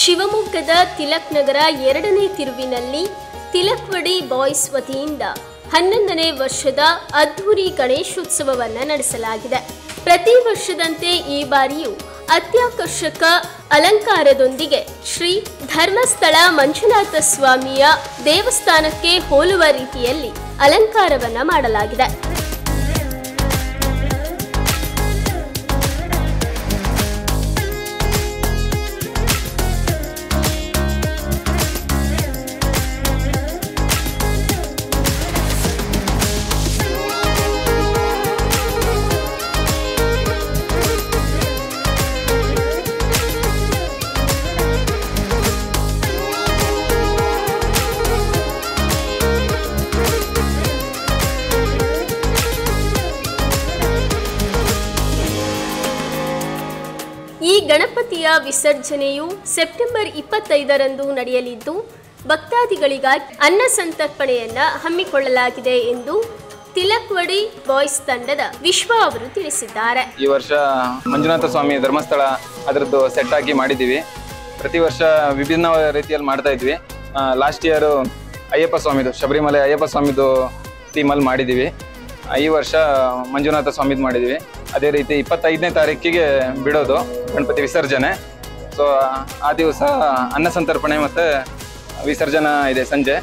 ಶಿವಮೊಗ್ಗದ ತಿಲಕ್ ನಗರ 2ನೇ ತಿರುವಿನಲ್ಲಿ ತಿಲಕ್ವಡಿ ಬಾಯ್ಸ್ ವತಿಯಿಂದ 11ನೇ ವರ್ಷದ ಅದ್ಧೂರಿ ಗಣೇಶೋತ್ಸವವನ್ನು ನಡೆಸಲಾಗಿದೆ. ಪ್ರತಿ ವರ್ಷದಂತೆ ಈ ಬಾರಿಯೂ ಅತ್ಯಾಕರ್ಷಕ ಅಲಂಕಾರದೊಂದಿಗೆ ಶ್ರೀ ಧರ್ಮಸ್ಥಳ ಮಂಜುನಾಥ ಸ್ವಾಮಿಯ ದೇವಸ್ಥಾನಕ್ಕೆ ಹೋಲುವ ರೀತಿಯಲ್ಲಿ ಅಲಂಕಾರವನ್ನು ಮಾಡಲಾಗಿದೆ. ಈ ಗಣಪತಿಯ ವಿಸರ್ಜನೆಯು ಸೆಪ್ಟೆಂಬರ್ 25ರಂದು ನಡೆಯಲಿದ್ದು ಭಕ್ತಾದಿಗಳಿಗಾಗಿ ಅನ್ನ ಸಂತರ್ಪಣೆಯನ್ನ ಹಮ್ಮಿಕೊಳ್ಳಲಾಗಿದೆ ಎಂದು ತಿಲಕ್ವಡಿ ಬಾಯ್ಸ್ ತಂಡದ ವಿಶ್ವ ಅವರು ತಿಳಿಸಿದ್ದಾರೆ. ಈ ವರ್ಷ ಮಂಜುನಾಥ ಸ್ವಾಮಿ ಧರ್ಮಸ್ಥಳ ಅದರದ್ದು ಸೆಟ್ ಹಾಕಿ ಮಾಡಿದ್ದೀವಿ. ಪ್ರತಿ ವರ್ಷ ವಿಭಿನ್ನ ರೀತಿಯಲ್ಲಿ ಮಾಡ್ತಾ ಇದ್ವಿ. ಲಾಸ್ಟ್ ಇಯರ್ ಅಯ್ಯಪ್ಪ ಸ್ವಾಮಿದು ಶಬರಿಮಲೆ ಅಯ್ಯಪ್ಪ ಸ್ವಾಮಿದು ಥೀಮಲ್ಲಿ ಮಾಡಿದ್ದೀವಿ. ಈ ವರ್ಷ ಮಂಜುನಾಥ ಸ್ವಾಮಿದು ಮಾಡಿದ್ದೀವಿ. ಅದೇ ರೀತಿ 25ನೇ ತಾರೀಕಿಗೆ ಬಿಡೋದು ಗಣಪತಿ ವಿಸರ್ಜನೆ. ಸೊ ಆ ದಿವಸ ಅನ್ನ ಸಂತರ್ಪಣೆ ಮತ್ತು ವಿಸರ್ಜನಾ ಇದೆ ಸಂಜೆ.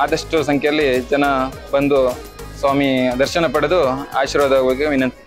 ಆದಷ್ಟು ಸಂಖ್ಯೆಯಲ್ಲಿ ಜನ ಬಂದು ಸ್ವಾಮಿ ದರ್ಶನ ಪಡೆದು ಆಶೀರ್ವಾದವಾಗಿ ವಿನಂತಿ.